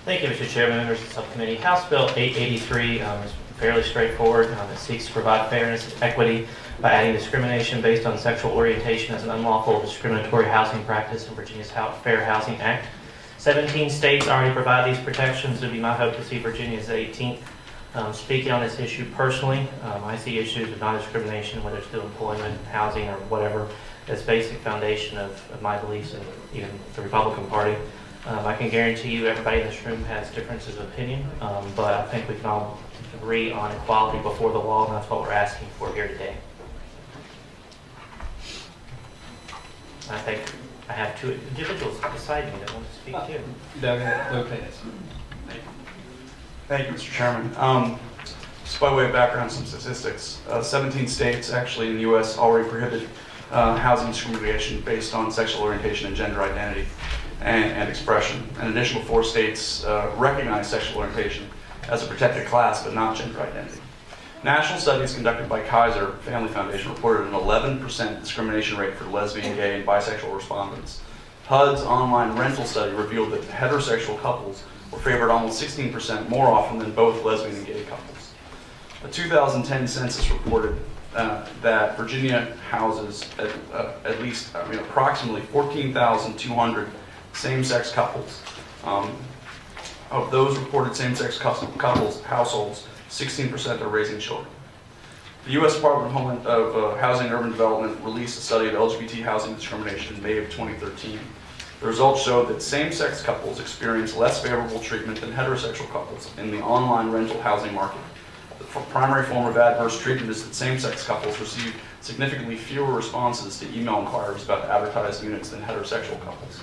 Thank you, Mr. Chairman, members of the subcommittee. House Bill 883 is fairly straightforward. It seeks to provide fairness and equity by adding discrimination based on sexual orientation as an unlawful discriminatory housing practice in Virginia's Fair Housing Act. 17 states already provide these protections. It would be my hope to see Virginia as the 18th. Speaking on this issue personally, I see issues of non-discrimination, whether it's through employment, housing, or whatever, as basic foundation of my beliefs and even the Republican Party. I can guarantee you everybody in this room has differences of opinion, but I think we can all agree on equality before the law, and that's what we're asking for here today. I think I have two individuals beside me that want to speak too. Doug Lopez. Thank you, Mr. Chairman. Just by way of background, some statistics. 17 states actually in the U.S. already prohibit housing discrimination based on sexual orientation and gender identity and expression. An additional 4 states recognize sexual orientation as a protected class, but not gender identity. National studies conducted by Kaiser Family Foundation reported an 11% discrimination rate for lesbian, gay, and bisexual respondents. HUD's online rental study revealed that heterosexual couples were favored almost 16% more often than both lesbian and gay couples. A 2010 census reported that Virginia houses at least approximately 14,200 same-sex couples. Of those reported same-sex couples households, 16% are raising children. The U.S. Department of Housing and Urban Development released a study of LGBT housing discrimination in May of 2013. The results showed that same-sex couples experience less favorable treatment than heterosexual couples in the online rental housing market. The primary form of adverse treatment is that same-sex couples receive significantly fewer responses to email inquiries about advertised units than heterosexual couples.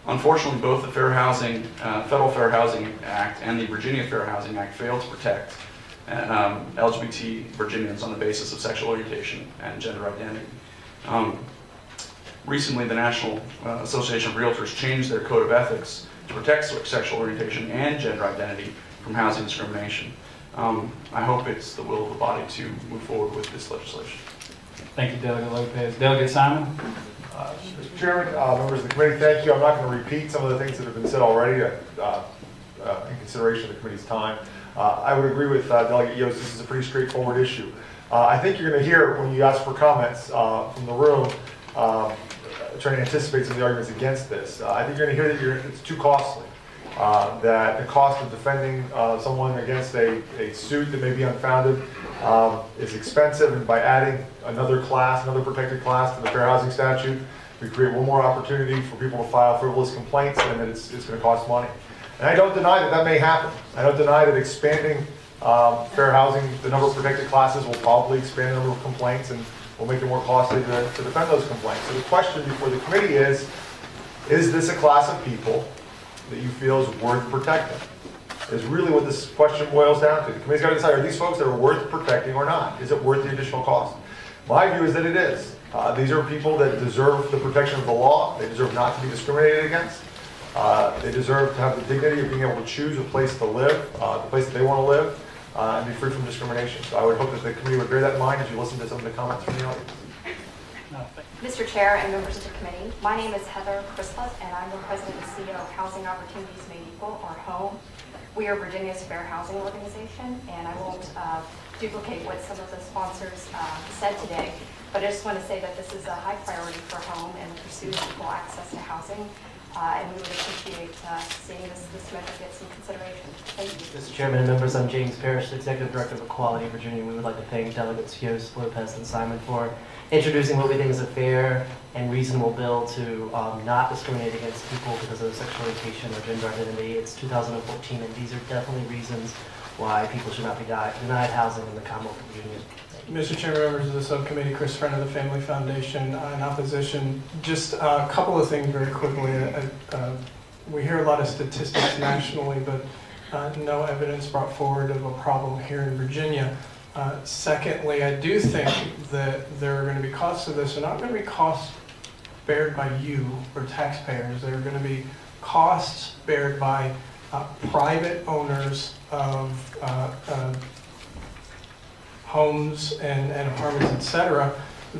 Unfortunately, both the Federal Fair Housing Act and the Virginia Fair Housing Act fail to protect LGBT Virginians on the basis of sexual orientation and gender identity. Recently, the National Association of Realtors changed their code of ethics to protect sexual orientation and gender identity from housing discrimination. I hope it's the will of the body to move forward with this legislation. Thank you, Delegate Lopez. Delegate Simon. Mr. Chairman, members of the committee, thank you. I'm not going to repeat some of the things that have been said already in consideration of the committee's time. I would agree with Delegate Yost. This is a pretty straightforward issue. I think you're going to hear, when you ask for comments from the room, trying to anticipate some of the arguments against this. I think you're going to hear that it's too costly, that the cost of defending someone against a suit that may be unfounded is expensive, and by adding another protected class to the Fair Housing Statute, we create one more opportunity for people to file frivolous complaints, and that it's going to cost money. And I don't deny that may happen. I don't deny that expanding fair housing, the number of protected classes, will probably expand the number of complaints and will make it more costly to defend those complaints. So the question before the committee is this a class of people that you feel is worth protecting? Is really what this question boils down to. The committee's got to decide, are these folks that are worth protecting or not? Is it worth the additional cost? My view is that it is. These are people that deserve the protection of the law. They deserve not to be discriminated against. They deserve to have the dignity of being able to choose a place to live, the place that they want to live, and be free from discrimination. So I would hope that the committee would bear that in mind as you listen to some of the comments from the audience. Mr. Chair and members of the committee, my name is Heather Crispus, and I'm the President and CEO of Housing Opportunities Made Equal, or HOME. We are Virginia's fair housing organization, and I won't duplicate what some of the sponsors said today, but I just want to say that this is a high priority for HOME and the pursuit of equal access to housing, and we would appreciate seeing this measure get some consideration. Thank you. Mr. Chairman and members, I'm James Parrish, Executive Director of Equality Virginia. We would like to thank Delegates Yost, Lopez, and Simon for introducing what we think is a fair and reasonable bill to not discriminate against people because of sexual orientation or gender identity. It's 2014, and these are definitely reasons why people should not be denied housing in the Commonwealth of Virginia. Mr. Chairman, members of the subcommittee, Chris Friend of the Family Foundation, in opposition. Just a couple of things very quickly. We hear a lot of statistics nationally, but no evidence brought forward of a problem here in Virginia. Secondly, I do think that there are going to be costs to this. They're not going to be costs bared by you or taxpayers. They're going to be costs bared by private owners of homes and apartments, etc.,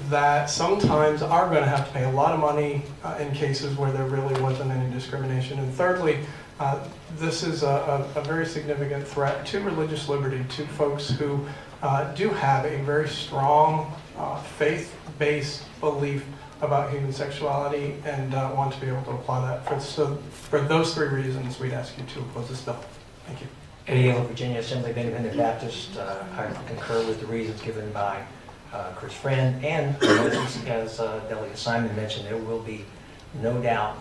that sometimes are going to have to pay a lot of money in cases where there really wasn't any discrimination. And thirdly, this is a very significant threat to religious liberty, to folks who do have a very strong faith-based belief about human sexuality and want to be able to apply that. So for those three reasons, we'd ask you to oppose this bill. Thank you. Eddie Hill, Virginia Assembly of Independent Baptists. I concur with the reasons given by Chris Friend, and as Delegate Simon mentioned, there will be no doubt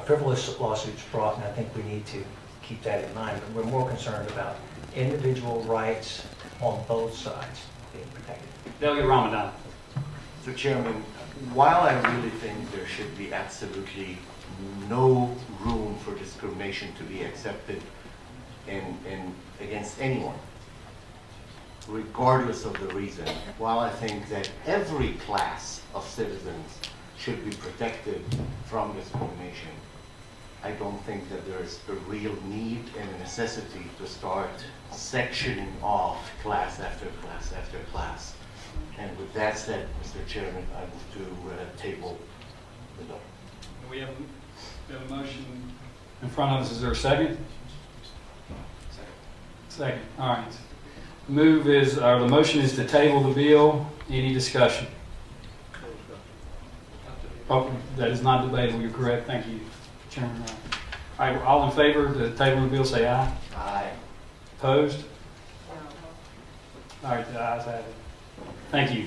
frivolous lawsuits brought, and I think we need to keep that in mind. But we're more concerned about individual rights on both sides being protected. Delegate Ramadan. Mr. Chairman, while I really think there should be absolutely no room for discrimination to be accepted against anyone, regardless of the reason, while I think that every class of citizens should be protected from discrimination, I don't think that there's a real need and a necessity to start sectioning off class after class after class. And with that said, Mr. Chairman, I move to table the bill. We have a motion in front of us. Is there a second? Second. All right. The motion is to table the bill. Any discussion? Oh, that is not debatable. You're correct. Thank you, Chairman. All right. All in favor of the table of the bill, say aye. Aye. Opposed? All right. The ayes have it. Thank you.